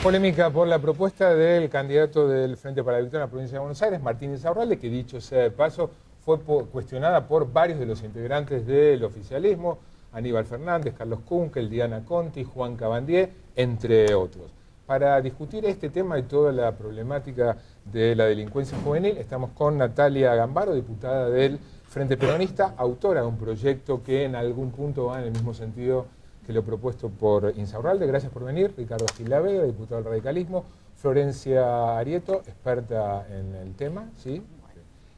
Polémica por la propuesta del candidato del Frente para la Victoria en la provincia de Buenos Aires, Martín Insaurralde, que dicho sea de paso, fue cuestionada por varios de los integrantes del oficialismo, Aníbal Fernández, Carlos Kunkel, Diana Conti, Juan Cabandier, entre otros. Para discutir este tema y toda la problemática de la delincuencia juvenil, estamos con Natalia Gambaro, diputada del Frente Peronista, autora de un proyecto que en algún punto va en el mismo sentido que lo propuesto por Insaurralde. Gracias por venir. Ricardo Gil Lavega, diputado del Radicalismo. Florencia Arieto, experta en el tema, ¿sí?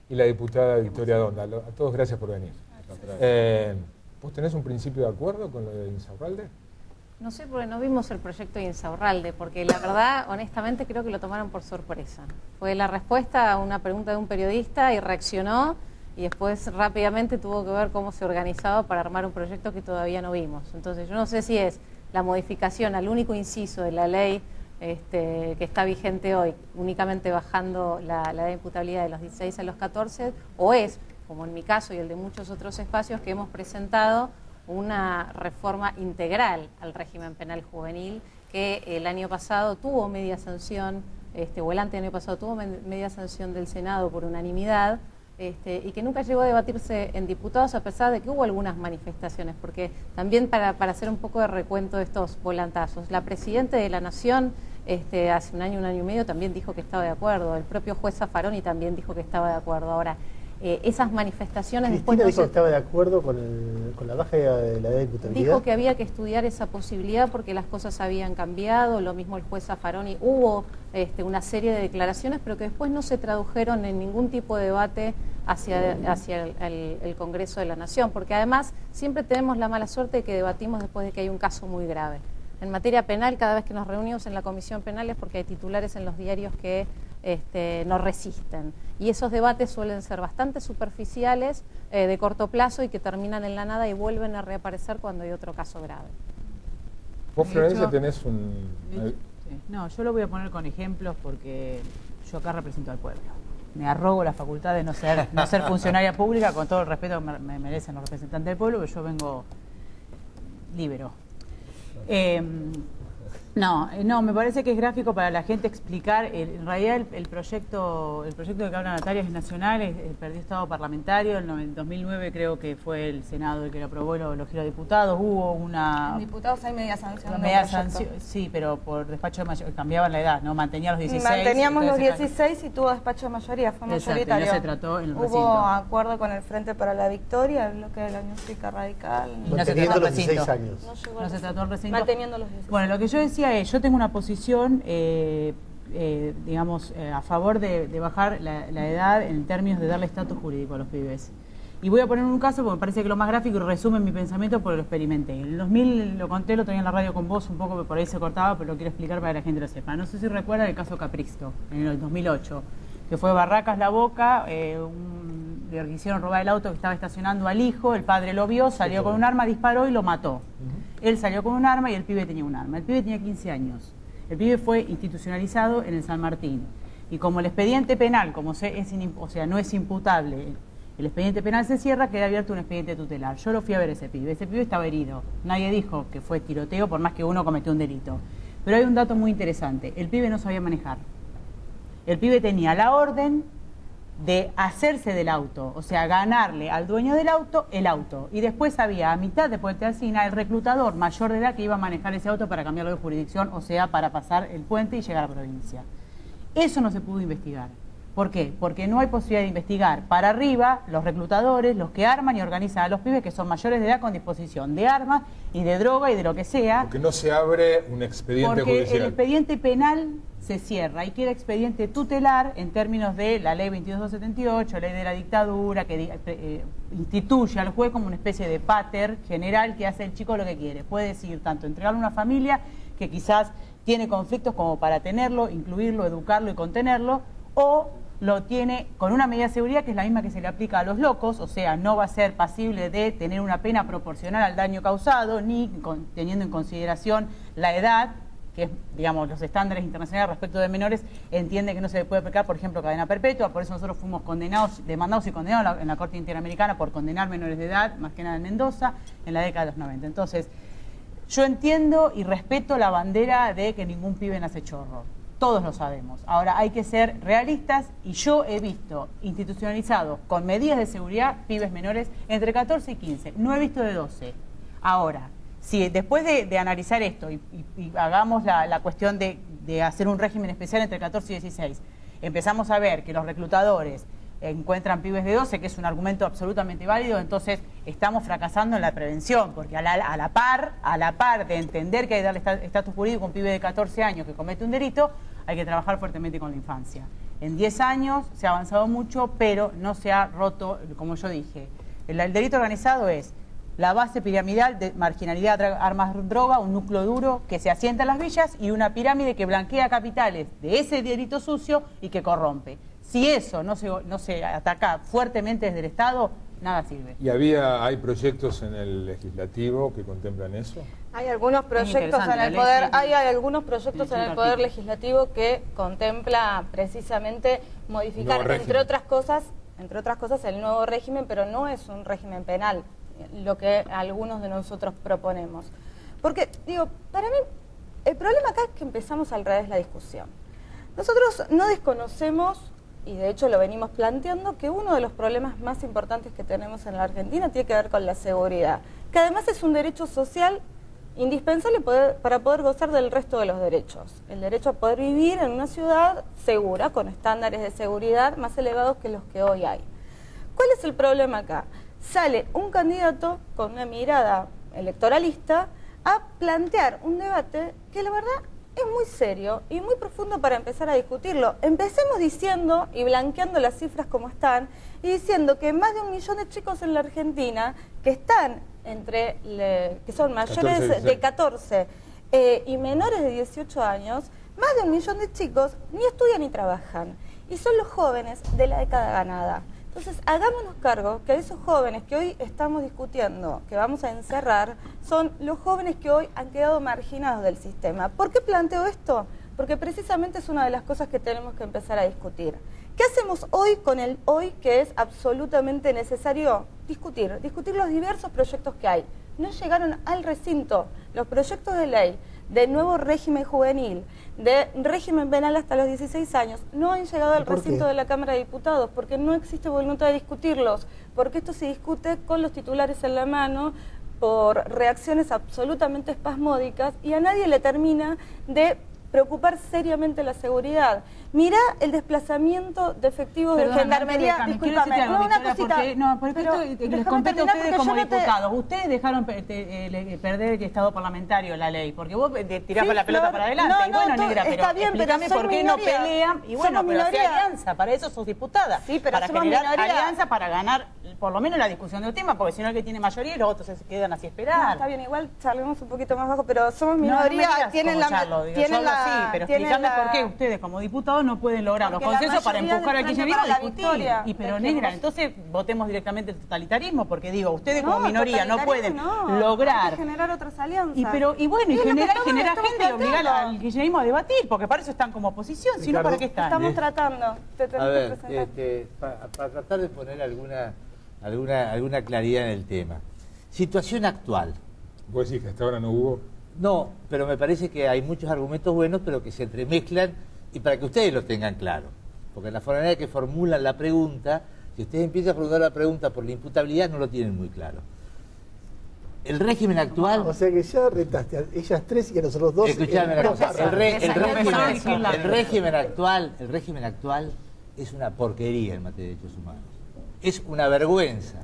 Y la diputada Victoria Donda. A todos gracias por venir. ¿Vos tenés un principio de acuerdo con lo de Insaurralde? No sé, porque no vimos el proyecto de Insaurralde, porque la verdad, honestamente, creo que lo tomaron por sorpresa. Fue la respuesta a una pregunta de un periodista y reaccionó, y después rápidamente tuvo que ver cómo se organizaba para armar un proyecto que todavía no vimos. Entonces yo no sé si es la modificación al único inciso de la ley que está vigente hoy, únicamente bajando la edad de imputabilidad de los 16 a los 14, o es, como en mi caso y el de muchos otros espacios, que hemos presentado una reforma integral al régimen penal juvenil que el año pasado tuvo media sanción, o el anteaño pasado tuvo media sanción del Senado por unanimidad, y que nunca llegó a debatirse en diputados, a pesar de que hubo algunas manifestaciones, porque también para hacer un poco de recuento de estos volantazos, la Presidenta de la Nación hace un año y medio también dijo que estaba de acuerdo, el propio juez Zaffaroni también dijo que estaba de acuerdo. Ahora, esas manifestaciones Cristina después... dijo que estaba de acuerdo con la baja de la edad de imputabilidad. Dijo que había que estudiar esa posibilidad porque las cosas habían cambiado, lo mismo el juez Zaffaroni, hubo una serie de declaraciones, pero que después no se tradujeron en ningún tipo de debate hacia el Congreso de la Nación, porque además siempre tenemos la mala suerte de que debatimos después de que hay un caso muy grave. En materia penal, cada vez que nos reunimos en la Comisión Penal es porque hay titulares en los diarios que nos resisten. Y esos debates suelen ser bastante superficiales, de corto plazo, y que terminan en la nada y vuelven a reaparecer cuando hay otro caso grave. Vos, Florencia, tenés un... No, yo lo voy a poner con ejemplos porque yo acá represento al pueblo. Me arrogo la facultad de no ser funcionaria pública, con todo el respeto que me merecen los representantes del pueblo, pero yo vengo libero. No, me parece que es gráfico para la gente explicar. En realidad el proyecto que habla Natalia es nacional, perdió estado parlamentario. En el 2009 creo que fue el Senado el que lo aprobó y lo giró a diputados. Hubo una... En diputados hay media sanción. Sí, pero por despacho de mayoría, cambiaban la edad, ¿no? Mantenían los 16. Manteníamos los 16 y tuvo despacho de mayoría, fue mayoritario. No se trató en el recinto. Hubo acuerdo con el Frente para la Victoria, el bloque de la Unión Cívica Radical. Manteniendo los 16 años. No se trató el recinto. Manteniendo los 16. Bueno, lo que yo decía es, yo tengo una posición, a favor de bajar la edad en términos de darle estatus jurídico a los pibes. Y voy a poner un caso porque me parece que lo más gráfico y resume mi pensamiento porque lo experimenté. En el 2000 lo conté, lo tenía en la radio con vos un poco, que por ahí se cortaba, pero lo quiero explicar para que la gente lo sepa. No sé si recuerdan el caso Capristo, en el 2008, que fue Barracas La Boca, le quisieron robar el auto que estaba estacionando al hijo, el padre lo vio, salió con un arma, disparó y lo mató. Él salió con un arma y el pibe tenía un arma. El pibe tenía 15 años. El pibe fue institucionalizado en el San Martín. Y como el expediente penal, no es imputable, el expediente penal se cierra, queda abierto un expediente tutelar. Yo lo fui a ver ese pibe. Ese pibe estaba herido. Nadie dijo que fue tiroteo, por más que uno cometió un delito. Pero hay un dato muy interesante. El pibe no sabía manejar. El pibe tenía la orden de hacerse del auto, o sea, ganarle al dueño del auto el auto. Y después había, a mitad de Puente Alsina, el reclutador mayor de edad que iba a manejar ese auto para cambiarlo de jurisdicción, o sea, para pasar el puente y llegar a la provincia. Eso no se pudo investigar. ¿Por qué? Porque no hay posibilidad de investigar para arriba los reclutadores, los que arman y organizan a los pibes que son mayores de edad con disposición de armas y de droga y de lo que sea. Porque no se abre un expediente porque judicial. El expediente penal se cierra y queda expediente tutelar en términos de la ley 22.278, ley de la dictadura, que instituye al juez como una especie de pater general que hace el chico lo que quiere. Puede decir tanto entregarle a una familia que quizás tiene conflictos como para tenerlo, incluirlo, educarlo y contenerlo, o lo tiene con una medida de seguridad que es la misma que se le aplica a los locos, o sea, no va a ser pasible de tener una pena proporcional al daño causado, ni teniendo en consideración la edad, que es, digamos, los estándares internacionales respecto de menores, entiende que no se le puede aplicar, por ejemplo, cadena perpetua. Por eso nosotros fuimos demandados y condenados en la Corte Interamericana por condenar menores de edad, más que nada en Mendoza, en la década de los 90. Entonces, Yo entiendo y respeto la bandera de que ningún pibe nace chorro. Todos lo sabemos. Ahora hay que ser realistas y yo he visto institucionalizados con medidas de seguridad pibes menores entre 14 y 15. No he visto de 12. Ahora, si después de analizar esto y hagamos la cuestión de hacer un régimen especial entre 14 y 16, empezamos a ver que los reclutadores encuentran pibes de 12, que es un argumento absolutamente válido, entonces estamos fracasando en la prevención, porque a la par de entender que hay que darle estatus jurídico a un pibe de 14 años que comete un delito, hay que trabajar fuertemente con la infancia. En 10 años se ha avanzado mucho, pero no se ha roto, como yo dije. El delito organizado es la base piramidal de marginalidad, armas, droga, un núcleo duro que se asienta en las villas y una pirámide que blanquea capitales de ese delito sucio y que corrompe. Si eso no se ataca fuertemente desde el Estado, nada sirve. ¿Y hay proyectos en el legislativo que contemplan eso? Hay algunos proyectos en el poder, hay algunos proyectos en el poder legislativo que contempla precisamente modificar, entre otras cosas, el nuevo régimen, pero no es un régimen penal, lo que algunos de nosotros proponemos. Porque, digo, para mí, el problema acá es que empezamos al revés la discusión. Nosotros no desconocemos, y de hecho lo venimos planteando, que uno de los problemas más importantes que tenemos en la Argentina tiene que ver con la seguridad, que además es un derecho social indispensable para poder gozar del resto de los derechos. El derecho a poder vivir en una ciudad segura, con estándares de seguridad más elevados que los que hoy hay. ¿Cuál es el problema acá? Sale un candidato con una mirada electoralista a plantear un debate que la verdad es muy serio y muy profundo para empezar a discutirlo. Empecemos diciendo y blanqueando las cifras como están y diciendo que más de 1 millón de chicos en la Argentina que están que son mayores de 14 y menores de 18 años, más de 1 millón de chicos ni estudian ni trabajan y son los jóvenes de la década ganada. Entonces, hagámonos cargo que esos jóvenes que hoy estamos discutiendo, que vamos a encerrar, son los jóvenes que hoy han quedado marginados del sistema. ¿Por qué planteo esto? Porque precisamente es una de las cosas que tenemos que empezar a discutir. ¿Qué hacemos hoy con el hoy que es absolutamente necesario discutir los diversos proyectos que hay? No llegaron al recinto los proyectos de ley de nuevo régimen juvenil, de régimen penal hasta los 16 años, no han llegado al recinto de la Cámara de Diputados, porque no existe voluntad de discutirlos, porque esto se discute con los titulares en la mano, por reacciones absolutamente espasmódicas, y a nadie le termina de preocupar seriamente la seguridad. Mirá el desplazamiento de efectivos de gendarmería. Disculpame, no, una cosita. Porque esto les compete a ustedes como diputados. Ustedes dejaron perder el estado parlamentario la ley, porque vos tirás la pelota para adelante. Y bueno, negra, pero explícame por qué no pelean. Y bueno, pero hace alianza, para eso sos diputada. Sí, pero para generar alianza, para ganar por lo menos la discusión del tema, porque si no el que tiene mayoría y los otros se quedan así a esperar. No, está bien, igual charlemos un poquito más bajo, pero somos minoría, tienen la... Sí, pero explícame por qué ustedes como diputados no pueden lograr los consensos para empujar al kirchnerismo a discutir. Y pero negra, entonces votemos directamente el totalitarismo, porque digo, ustedes como minoría no pueden lograr... Hay que generar otras alianzas. Y generar gente y obligar al kirchnerismo a debatir, porque para eso están como oposición, si no, ¿para qué están? Estamos tratando. A ver, para tratar de poner alguna claridad en el tema. Situación actual. ¿Vos decís que hasta ahora no hubo? No, pero me parece que hay muchos argumentos buenos, pero que se entremezclan, y para que ustedes lo tengan claro. Porque la forma en que formulan la pregunta, si ustedes empiezan a formular la pregunta por la imputabilidad, no lo tienen muy claro. El régimen actual... O sea que ya retaste a ellas tres y a nosotros dos. Escuchame una cosa, el régimen actual es una porquería en materia de derechos humanos. Es una vergüenza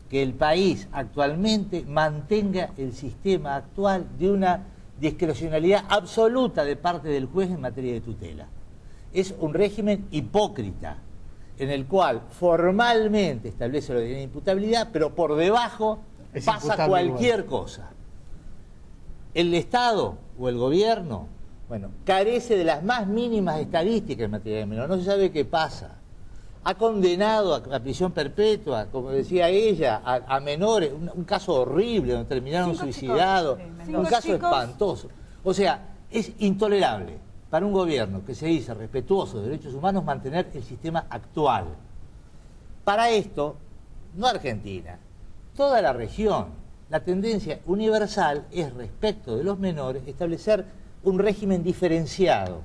que el país actualmente mantenga el sistema actual de una discrecionalidad absoluta de parte del juez en materia de tutela. Es un régimen hipócrita, en el cual formalmente establece la imputabilidad, pero por debajo pasa cualquier cosa. El Estado o el gobierno, bueno, carece de las más mínimas estadísticas en materia de menores, no se sabe qué pasa. Ha condenado a prisión perpetua, como decía ella, a menores, un caso horrible, donde terminaron suicidados, un caso espantoso. O sea, es intolerable para un gobierno que se dice respetuoso de derechos humanos mantener el sistema actual. Para esto, no Argentina, toda la región La tendencia universal es, respecto de los menores, establecer un régimen diferenciado.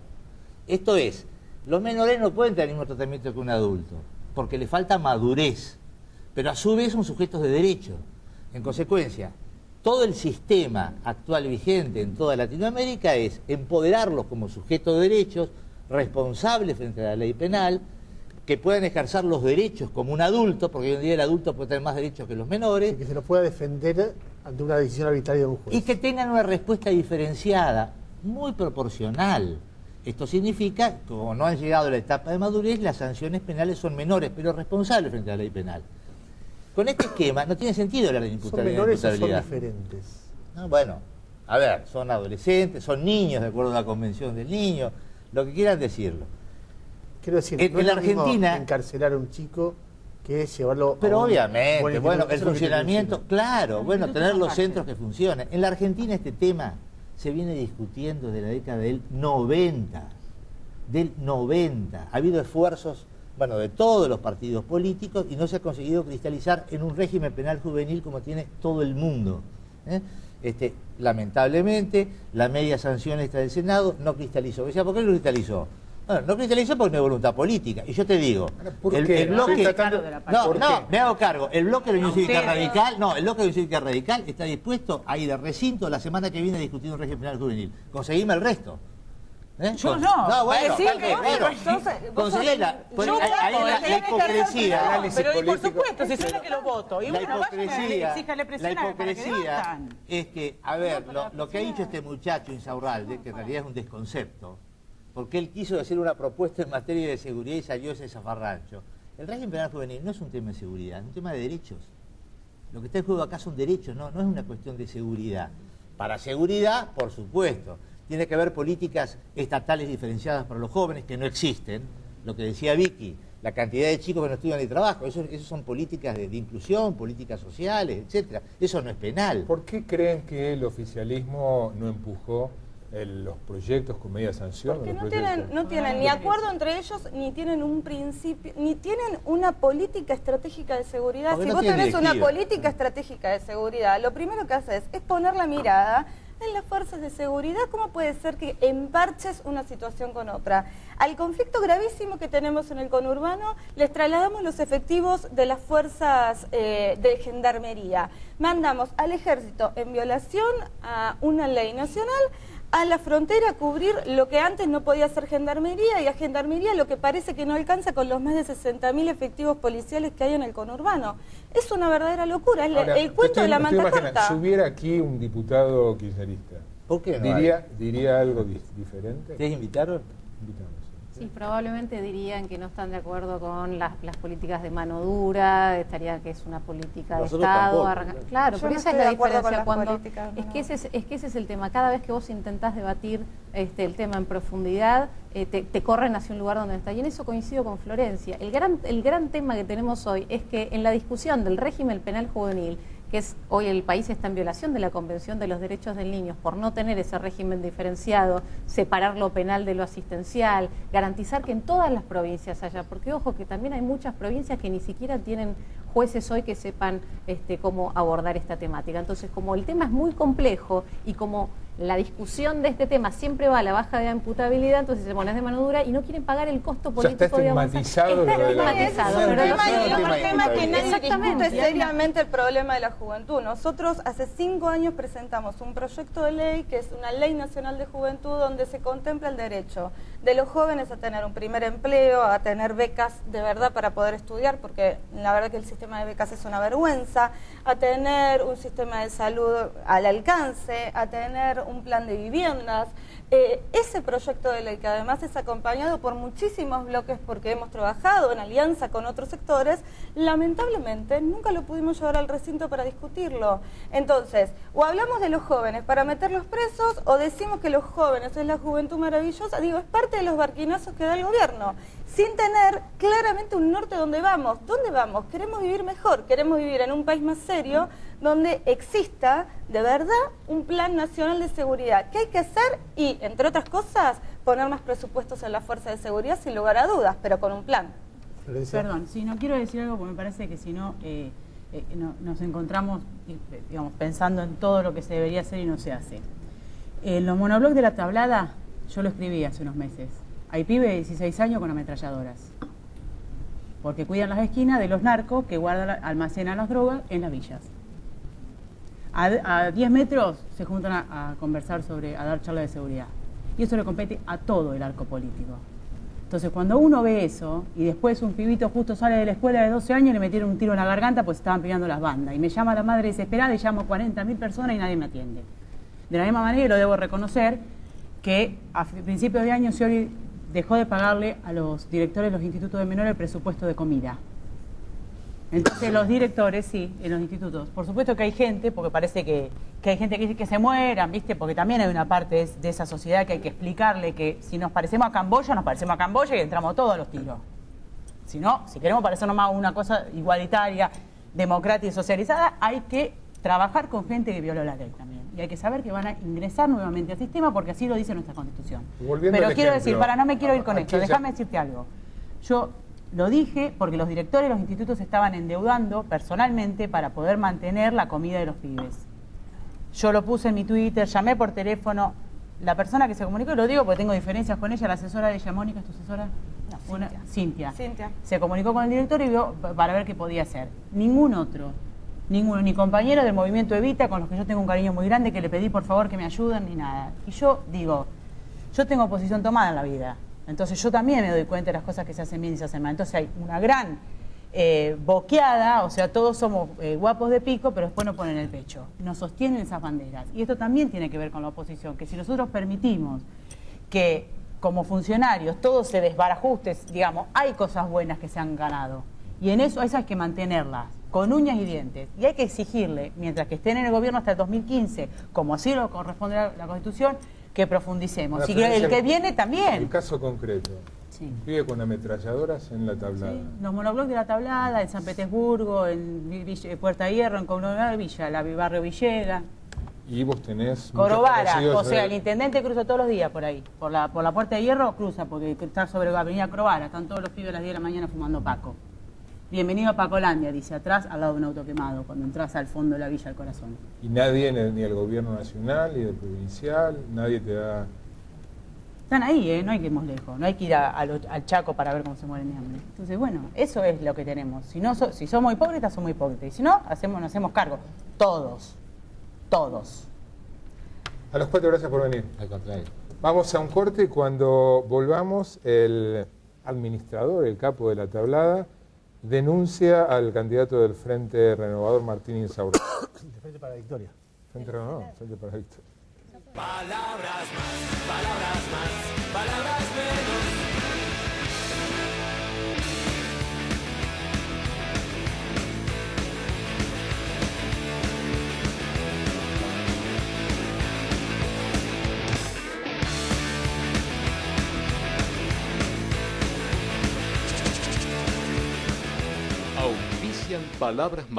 Esto es, los menores no pueden tener el mismo tratamiento que un adulto, porque le falta madurez, pero a su vez son sujetos de derecho. En consecuencia, todo el sistema actual vigente en toda Latinoamérica es empoderarlos como sujetos de derechos, responsables frente a la ley penal, que puedan ejercer los derechos como un adulto, porque hoy en día el adulto puede tener más derechos que los menores. Y que se los pueda defender ante una decisión arbitraria de un juez. Y que tengan una respuesta diferenciada, muy proporcional. Esto significa que, como no han llegado a la etapa de madurez, las sanciones penales son menores, pero responsables frente a la ley penal. Con este esquema no tiene sentido hablar de imputabilidad. ¿Son menores o son diferentes? No, bueno, a ver, son adolescentes, son niños, de acuerdo a la Convención del Niño, lo que quieran decirlo. Quiero decir, en la Argentina encarcelar a un chico que es llevarlo pero obviamente, bueno, el funcionamiento, claro, bueno, tener los centros que funcionen. En la Argentina este tema se viene discutiendo desde la década del 90. Del 90. Ha habido esfuerzos, bueno, de todos los partidos políticos y no se ha conseguido cristalizar en un régimen penal juvenil como tiene todo el mundo. Lamentablemente, la media sanción esta del Senado no cristalizó. O sea, ¿por qué no cristalizó? Bueno, no cristalizó porque no hay voluntad política. Y yo te digo, el bloque... me hago cargo. El bloque de la Unión Cívica Radical, el bloque de la Unión Cívica Radical está dispuesto a ir de recinto la semana que viene a discutir un régimen penal juvenil. Conseguime el resto. Yo no. No, bueno, conseguíla. Ahí la hipocresía. Pero por supuesto, si soy la que lo voto. Y la bueno, hipocresía, la hipocresía es que, a ver, lo que ha dicho este muchacho Insaurralde, que en realidad es un desconcepto, porque él quiso hacer una propuesta en materia de seguridad y salió ese zafarrancho. El régimen penal juvenil no es un tema de seguridad, es un tema de derechos. Lo que está en juego acá son derechos, no es una cuestión de seguridad. Para seguridad, por supuesto, tiene que haber políticas estatales diferenciadas para los jóvenes que no existen. Lo que decía Vicky, la cantidad de chicos que no estudian ni trabajo, eso son políticas de inclusión, políticas sociales, etcétera. Eso no es penal. ¿Por qué creen que el oficialismo no empujó los proyectos con media sanción? Porque no tienen ni acuerdo entre ellos, ni tienen un principio, ni tienen una política estratégica de seguridad. Si vos tenés una política estratégica de seguridad, lo primero que haces es poner la mirada en las fuerzas de seguridad. ¿Cómo puede ser que emparches una situación con otra? Al conflicto gravísimo que tenemos en el conurbano les trasladamos los efectivos de las fuerzas de gendarmería. Mandamos al ejército en violación a una ley nacional a la frontera a cubrir lo que antes no podía hacer gendarmería, y a gendarmería lo que parece que no alcanza con los más de 60.000 efectivos policiales que hay en el conurbano. Es una verdadera locura, es el cuento de la manta corta. Si hubiera aquí un diputado kirchnerista, ¿por qué no diría algo diferente? ¿Ustedes invitaron? Invitamos. Sí, probablemente dirían que no están de acuerdo con las políticas de mano dura, estaría que es una política Nosotros de Estado. tampoco, Claro, pero esa es la diferencia cuando que ese es el tema. Cada vez que vos intentás debatir el tema en profundidad, te corren hacia un lugar donde no está. Y en eso coincido con Florencia. El gran tema que tenemos hoy es que en la discusión del régimen penal juvenil, que es hoy el país está en violación de la Convención de los Derechos del Niño por no tener ese régimen diferenciado, separar lo penal de lo asistencial, garantizar que en todas las provincias haya, porque ojo que también hay muchas provincias que ni siquiera tienen jueces hoy que sepan cómo abordar esta temática. Entonces, como el tema es muy complejo y como la discusión de este tema siempre va a la baja de imputabilidad, entonces se pones de mano dura y no quieren pagar el costo político. Ya está estigmatizado. Está estigmatizado. El tema es que nadie discute seriamente el problema de la juventud. Nosotros hace 5 años presentamos un proyecto de ley que es una ley nacional de juventud donde se contempla el derecho de los jóvenes a tener un primer empleo, a tener becas de verdad para poder estudiar, porque la verdad que el sistema de becas es una vergüenza, a tener un sistema de salud al alcance, a tener un plan de viviendas. Ese proyecto de ley, que además es acompañado por muchísimos bloques porque hemos trabajado en alianza con otros sectores, lamentablemente nunca lo pudimos llevar al recinto para discutirlo. Entonces, o hablamos de los jóvenes para meterlos presos, o decimos que los jóvenes es la juventud maravillosa. Digo, es parte de los barquinazos que da el gobierno, sin tener claramente un norte donde vamos. ¿Dónde vamos? Queremos vivir mejor, queremos vivir en un país más serio, donde exista de verdad un plan nacional de seguridad. ¿Qué hay que hacer? Y, entre otras cosas, poner más presupuestos en la fuerza de seguridad sin lugar a dudas, pero con un plan. Perdón, si no quiero decir algo porque me parece que si no nos encontramos, digamos, pensando en todo lo que se debería hacer y no se hace. En los monoblogs de La Tablada, yo lo escribí hace unos meses. Hay pibes de 16 años con ametralladoras. Porque cuidan las esquinas de los narcos que almacenan las drogas en las villas. A 10 metros se juntan a conversar a dar charlas de seguridad. Y eso le compete a todo el arco político. Entonces, cuando uno ve eso, y después un pibito justo sale de la escuela de 12 años y le metieron un tiro en la garganta pues estaban peleando las bandas. Y me llama la madre desesperada y llamo a 40.000 personas y nadie me atiende. De la misma manera, y lo debo reconocer, que a principios de año Scioli dejó de pagarle a los directores de los institutos de menores el presupuesto de comida. Entonces los directores, sí, en los institutos. Por supuesto que hay gente, porque parece que hay gente que dice que se mueran, ¿viste? Porque también hay una parte de esa sociedad que hay que explicarle que si nos parecemos a Camboya, nos parecemos a Camboya y entramos todos a los tiros. Si no, si queremos parecernos más a una cosa igualitaria, democrática y socializada, hay que trabajar con gente que violó la ley también. Y hay que saber que van a ingresar nuevamente al sistema porque así lo dice nuestra Constitución. Pero quiero decir, no me quiero ir con esto, déjame decirte algo. Yo lo dije porque los directores de los institutos estaban endeudando personalmente para poder mantener la comida de los pibes. Yo lo puse en mi Twitter, llamé por teléfono. La persona que se comunicó, y lo digo porque tengo diferencias con ella, la asesora de ella, Mónica, ¿es tu asesora? No, Cintia. Se comunicó con el director y vio para ver qué podía hacer. Ninguno, ni compañero del movimiento Evita, con los que yo tengo un cariño muy grande, que le pedí por favor que me ayuden, ni nada. Y yo digo, yo tengo posición tomada en la vida. Entonces yo también me doy cuenta de las cosas que se hacen bien y se hacen mal. Entonces hay una gran boqueada, o sea, todos somos guapos de pico, pero después nos ponen el pecho. Nos sostienen esas banderas. Y esto también tiene que ver con la oposición, que si nosotros permitimos que como funcionarios todo se desbarajuste, digamos, hay cosas buenas que se han ganado. Y en eso hay que mantenerlas, con uñas y dientes. Y hay que exigirle, mientras que estén en el gobierno hasta el 2015, como así lo corresponde a la Constitución, que profundicemos. Y el que viene también. El caso concreto. Sí. Vive con ametralladoras en La Tablada. Sí, los monoblogs de La Tablada, en San Petersburgo, en Puerta Hierro, en Comunidad de Villa, el barrio Villega. Y vos tenés... Corobara, o sea, el intendente cruza todos los días por ahí. Por la Puerta de Hierro cruza, porque está sobre la avenida Corobara. Están todos los pibes a las 10 de la mañana fumando Paco. Bienvenido a Pacolandia, dice atrás, al lado de un auto quemado, cuando entras al fondo de la Villa del Corazón. Y nadie, ni el gobierno nacional, ni el provincial, nadie te da... Están ahí, no hay que irnos lejos, no hay que ir al Chaco para ver cómo se mueren de hambre. Entonces, bueno, eso es lo que tenemos. Si somos hipócritas, somos hipócritas. Y si no, nos hacemos cargo. Todos. A los cuatro, gracias por venir. Al contrario. Vamos a un corte y cuando volvamos, el administrador, el capo de La Tablada, denuncia al candidato del Frente Renovador, Martín Insaurralde. De Frente para la Victoria. Frente Renovador, Frente para la Victoria. Palabras más, palabras menos. Auspician Palabras Más.